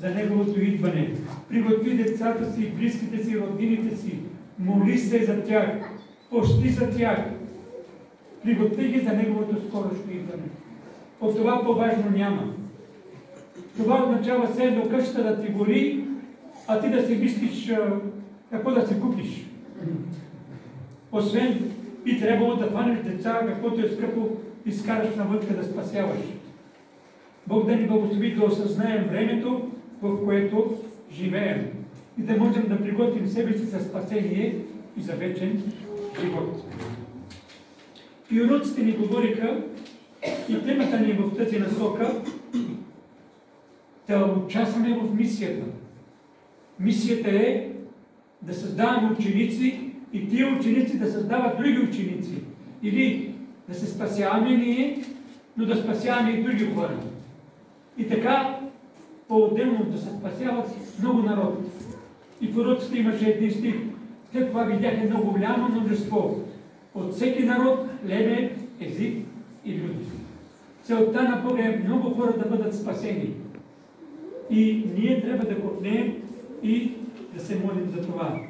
за Неговото идване. Приготви децата си, близките си, роднините си. Моли се за тях. Пости за тях. Приготви ги за Неговото скорошно идване. От това по-важно няма. Това означава все едно къщата да ти гори, а ти да си мислиш какво да си купиш. Освен би трябвало да хванеш деца, каквото е скъпо, изкараш навътре да спасяваш. Бог да ни благослови да осъзнаем времето, в което живеем и да можем да приготвим себе си за спасение и за вечен живот. И уроците ни говориха, и темата ни в тази насока, да участваме в мисията. Мисията е да създаваме ученици и тия ученици да създават други ученици. Или да се спасяваме ние, но да спасяваме и други хора. И така по-отделно да се спасяват много народ. И в уроците имаше един стих. След това видяха много голямо множество. От всеки народ, племе, език и люди. Целта на Бога е много хора да бъдат спасени. И ние трябва да копнеем и да се молим за това.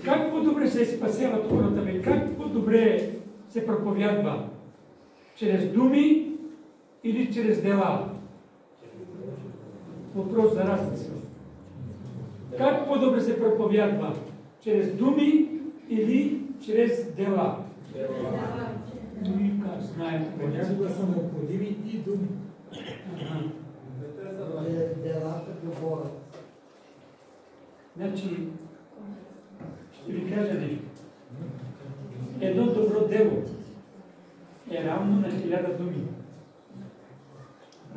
Как по-добре се спасяват хората ми? Как по-добре се проповядва? Чрез думи или чрез дела? Въпрос за размисъл. Как по-добре се проповядва? Чрез думи или чрез дела? Думи, как знаем. Понякога са необходими и думи. Делата говорят. Значи, ще ви кажа нещо. Едно добро дело е равно на 1000 думи.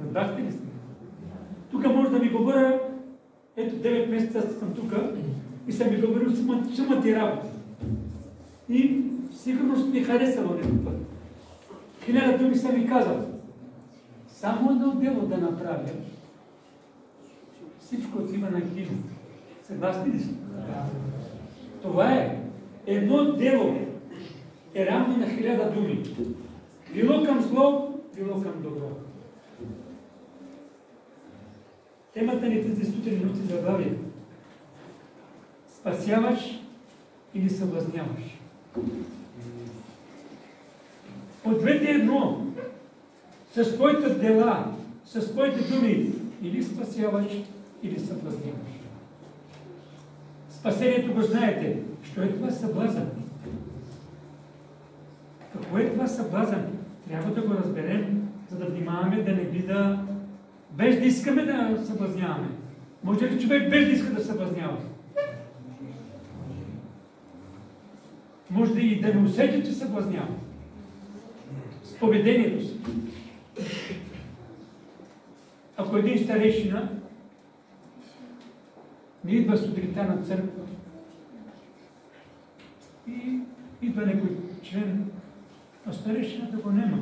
Разбрахте ли сте? Тук може да ви говоря, ето 9 месеца съм тук и съм ви говорил сума ти работа. И сигурно ще ми харесало нещо път. 1000 думи съм ви казал. Само едно дело да направя, всичко отива на кино. Съгласни ли сте? Това е. Едно дело е равно на 1000 думи. Било към зло, било към добро. Темата ни тази сутрин носи заглавие. Спасяваш или съблазняваш? От двете едно. С твоите дела, с твоите думи или спасяваш, или съблазняваш. Спасението го знаете. Що е това съблазън? Какво е това съблазън? Трябва да го разберем, за да внимаваме да не би да... без да искаме да съблазняваме. Може ли човек без да иска да съблазнява? Може да и да не усети, че съблазнява. С поведението си. Ако един старейшина не идва сутринта на църква и идва някой член, а старейшината го няма.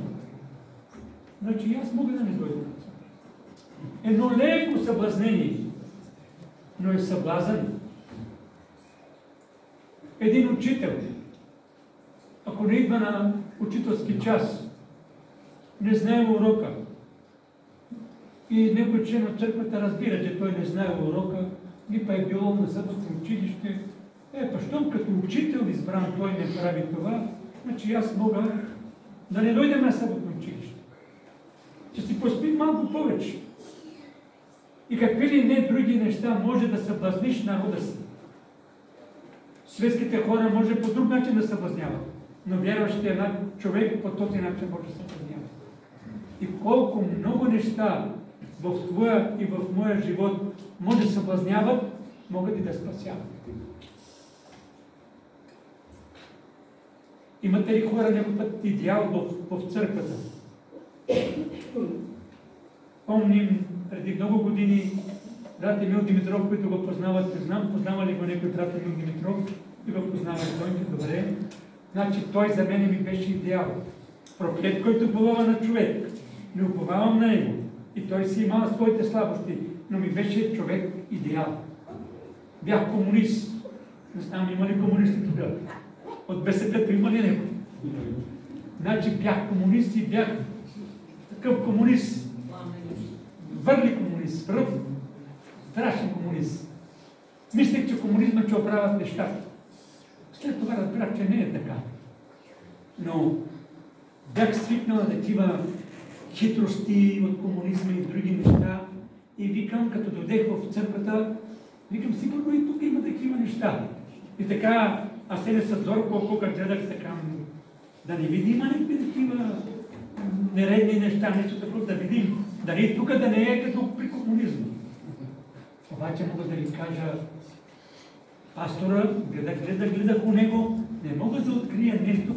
Значи аз мога да не дойда на църква. Едно леко съблазнение, но е съблазън. Един учител, ако не идва на учителски час, не знае урока, и някой член от църквата разбира, че той не знае урока, ни па е било на съботно училище. Па щом като учител избран той не прави това, значи аз мога да не дойдем на съботно училище. Ще си поспим малко повече. И какви ли не други неща може да съблазниш народа си. Светските хора може по друг начин да съблазняват, но вярващия човек по този начин може да съблазнява. И колко много неща в твоя и в моя живот може да съблазняват, могат и да спасяват. Имате ли хора някой път идеал в църквата? Помним преди много години брат Емил Димитров, които го познават, не знам, познава ли го някой брат Емил Димитров, и го познава той, добре. Значи той за мен ми беше идеал. Проклет, който уповава на човек. Не уповавам на него. И той си имал своите слабости, но ми беше човек идеал. Бях комунист. Не знам, има ли комунисти тогава? От БСП има ли някой? Значи бях комунист и бях такъв комунист. Върли комунист. комунист, страшен комунист. Мислех, че комунизма ще оправят нещата. След това разбрах, че не е така. Но бях свикнал на такива хитрости от комунизма и други неща. И викам, като дойдех в църквата, викам, сигурно и тук има такива неща. И така, аз седя с Зорко, когато гледах така, да не видим някакви такива нередни неща, нещо такова, да видим. Дали тук да не е като при комунизма. Обаче мога да ви кажа, пастора, гледах у него, не мога да открия нещо,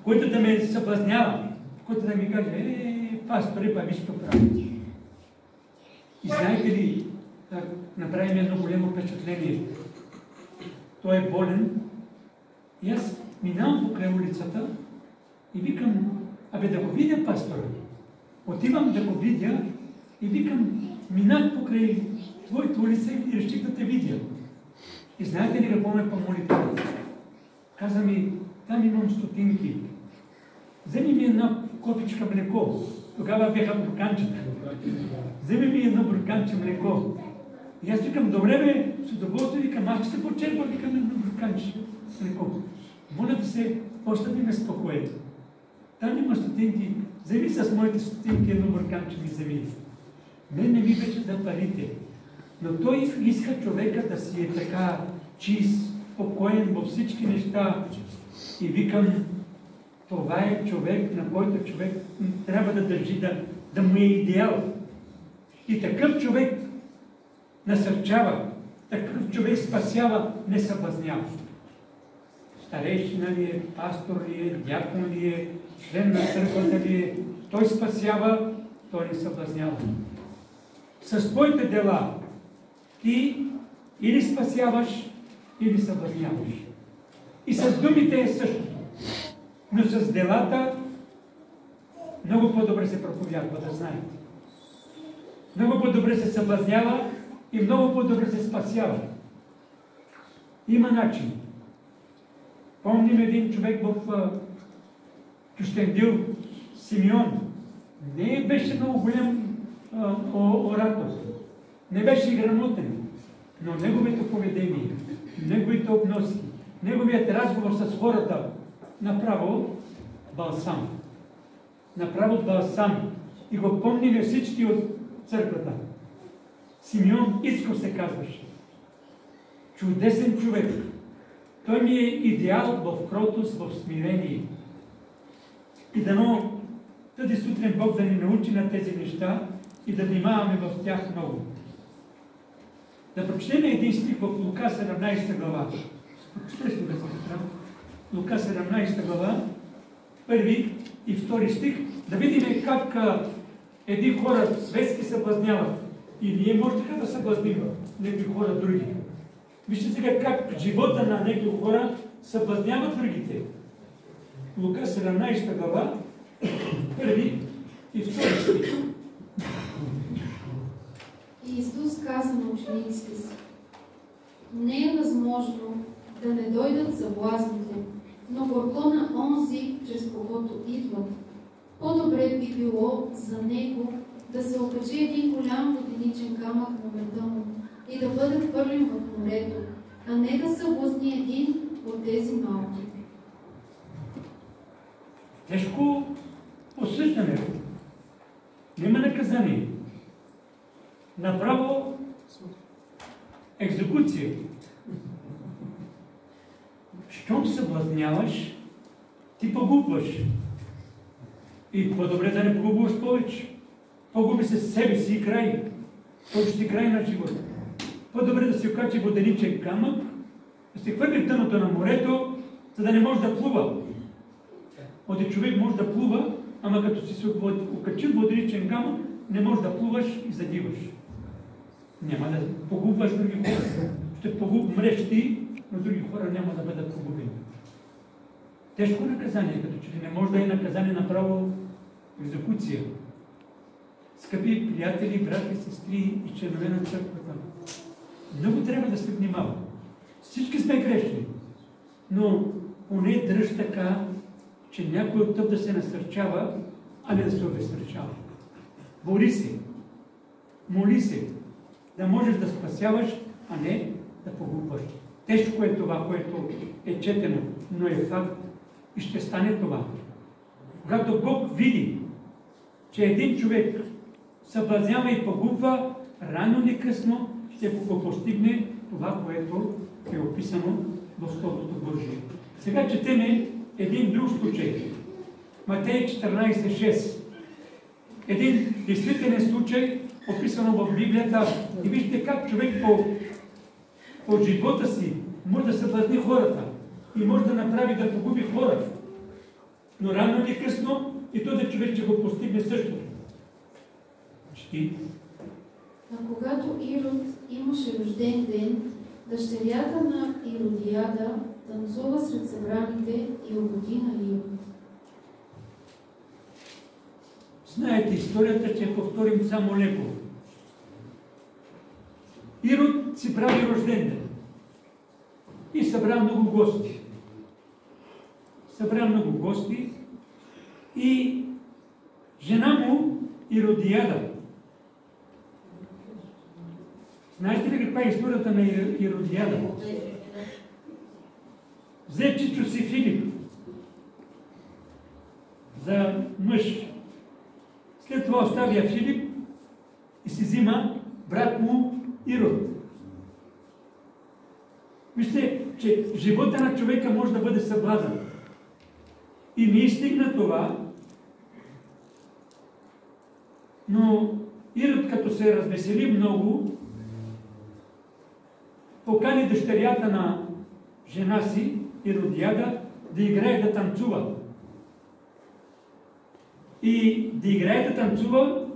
което да ме съблазнява, което да ми каже, пасторе, па виж какво прави. И знаете ли, направи ми едно голямо впечатление. Той е болен и аз минавам покрай улицата и викам, да го видя пастора. Отивам да го видя и викам, минах покрай твоята улица и реших да те видя. И знаете ли какво ме помоли това? Каза ми, там имам стотинки. Вземи ми една кофичка млеко. Тогава бяха бурканчета. Вземи ми едно бурканче млеко. И аз викам, добре бе, с удоволствие викам, аз ще се почерпа, викам едно бурканче млеко. Моля да се остави ме спокойно. Там има стотинки. Вземи с моите стотинки едно бурканче ми вземи. Мен не ми беше за парите. Но той иска човека да си е така чист, спокоен във всички неща. И викам, това е човек, на който човек трябва да държи, да му е идеал. И такъв човек насърчава, такъв човек спасява, не съблазнява. Старейшина ли е, пастор ли е, дякон ли е, член на църквата ли е, той спасява, той не съблазнява. С твоите дела ти или спасяваш, или съблазняваш. И с думите е същото. Но с делата много по-добре се проповядва, да знаете. Много по-добре се съблазнява и много по-добре се спасява. Има начин. Помним един човек в Кюстендил, Симеон. Не беше много голям оратор. Не беше грамотен. Но неговото поведение, неговите обноски, неговият разговор с хората направо балсам. Направо балсам. И го помним всички от църквата. Симеон Ицко се казваше. Чудесен човек. Той ми е идеал в кротост, в смирение. И дано тази сутрин Бог да ни научи на тези неща и да внимаваме в тях много. Да прочетем един стих в Лука 17 глава. Лука 17 глава, първи и втори стих, да видим как едни хора светски съблазняват. И ние може така да съблазним някакви хора други. Вижте сега как живота на някакви хора съблазняват другите. Лука 17 глава, първи и втори стих. Исус каза на учениците си: не е възможно да не дойдат съблазните, но горко на онзи, чрез когото идват. По-добре би било за него да се окачи един голям воденичен камък на врата му и да бъде хвърлен в морето, а не да съблазни един от тези малки. Тежко осъждане. Няма наказание. Направо екзекуция. Щом съблазняваш, ти погубваш. И по-добре да не погубваш повече. Погуби се себе си и край. Почти край на живота. По-добре да си окачи воденичен камък, да се хвърли дъното на морето, за да не може да плува. Оде човек може да плува, ама като си се окачи воденичен камък, не можеш да плуваш и загиваш. Няма да погубваш други хора. Ще мреш ти, но други хора няма да бъдат погубени. Тежко наказание, като че ли не може да е наказание направо екзекуция. Скъпи приятели, брати, сестри и членове на църквата, много трябва да се внимава. Всички сме грешни, но поне дръж така, че някой от тъп да се насърчава, а не да се обезсърчава. Бори се. Моли се. Да можеш да спасяваш, а не да погубваш. Тежко е това, което е четено, но е факт и ще стане това. Когато Бог види, че един човек съблазнява и погубва, рано или късно ще го постигне това, което е описано в Словото Божие. Сега четеме един друг случай. Матей 14:6. Един действителен случай, описано в Библията. И вижте как човек по живота си може да съблазни хората и може да направи да погуби хората. Но рано или късно и този човек ще го постигне същото. А когато Ирод имаше рожден ден, дъщерята на Иродиада танцува сред събраните и угоди на Ирод. Знаете историята, че повторим само леко. Ирод си прави рожден ден и събра много гости. И жена му Иродиада. Знаете ли каква е историята на Иродиада? Взе чичо си Филип за мъж. След това оставя Филип и си взима брат му Ирод. Вижте, че живота на човека може да бъде съблазън. И не стигна това, но Ирод, като се развесели много, покани дъщерята на жена си, Иродиада, да играе да танцува. И да играе да танцува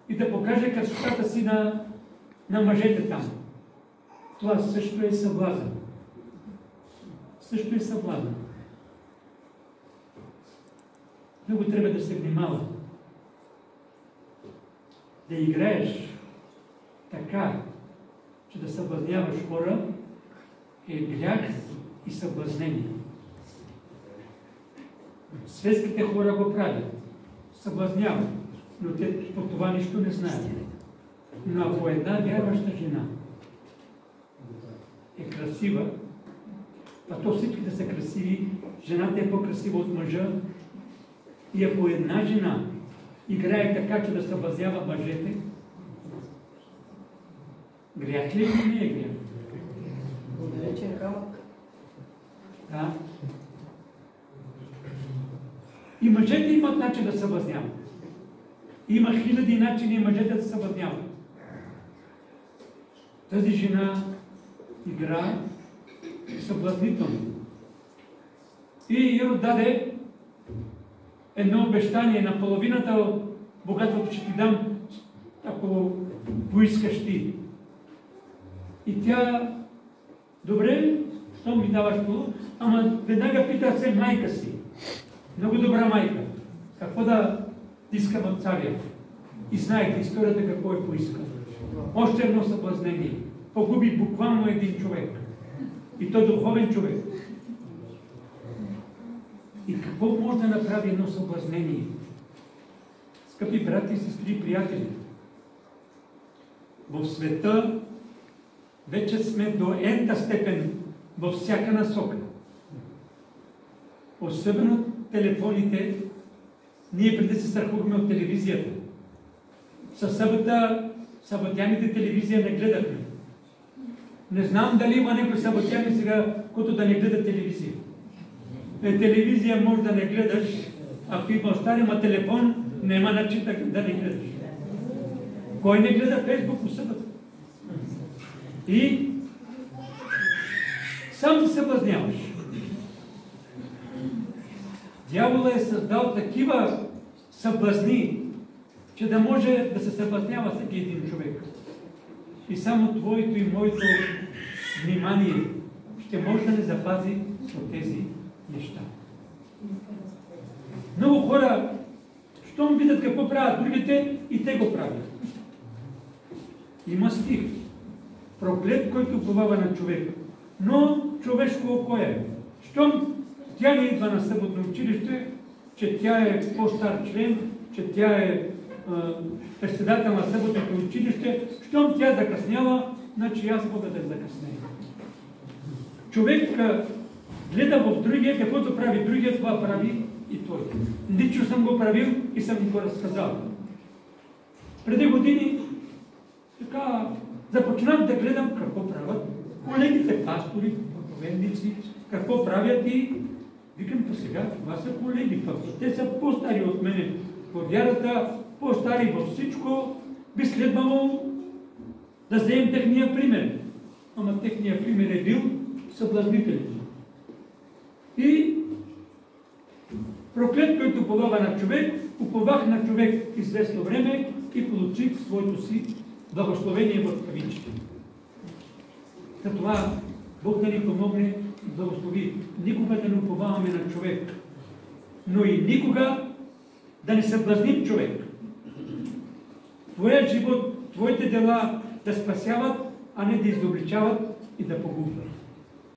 и да покаже красотата си на мъжете там. Това също е съблазън. Много трябва да се внимава. Да играеш така, че да съблазняваш хора, е грях и съблазнение. Светските хора го правят. Съблазняват, но те по това нищо не знаят. Но ако една вярваща жена е красива, а то всичките са красиви, жената е по-красива от мъжа, и ако една жена играе така, че да съблазнява мъжете, грях ли или не е грях? Отличен камък. Да. И мъжете имат начин да съблазняват. Има хиляди начини мъжете да съблазняват. Тази жена игра съблазнително. И Ирод даде едно обещание на половината от богатството ще ти дам, ако поискаш ти. И тя, добре, що ми даваш полу, ама веднага пита се майка си. Много добра майка. Какво да искам от царя? И знаете историята какво е поискал. Още едно съблазнение. Погуби буквално един човек. И то духовен човек. И какво може да направи едно съблазнение? Скъпи брати, сестри и приятели, в света вече сме до ента степен във всяка насока. Особено телефоните, ние преди се страхувахме от телевизията. Със съботяните телевизия не гледахме. Не знам дали има някой съботяни сега, който да не гледа телевизия. Телевизия може да не гледаш, ако има старима телефон, няма начин да не гледаш. Кой не гледа Фейсбук по събота? И сам се съблазняваш. Дявола е създал такива съблазни, че да може да се съблазнява всеки един човек. И само твоето и моето внимание ще може да не запази от тези неща. Много хора, щом видят какво правят другите, и те го правят. Има стих. Проклет, който уповава на човек. Но човешко око е. Щом тя не идва на съботно училище, че тя е по-стар член, че тя е председател на съботното училище, щом тя закъснява, значи аз мога да закъснея. Човек гледа в другия, каквото прави другия, това прави и той. Лично съм го правил и съм го разказал. Преди години така започнах да гледам какво правят колегите пастори, проповедници, какво правят и викам по сега, това са колеги, те са по-стари от мене по вярата, по-стари във всичко, би следвало да вземем техния пример. Ама техния пример е бил съблазнителен. И проклет, който полага на човек, уповах на човек известно време и получих своето си благословение в кавички. Затова Бог да ни помогне и благослови. Никога да не уповаваме на човек, но и никога да не съблазним човек. Твоят живот, твоите дела да спасяват, а не да изобличават и да погубват.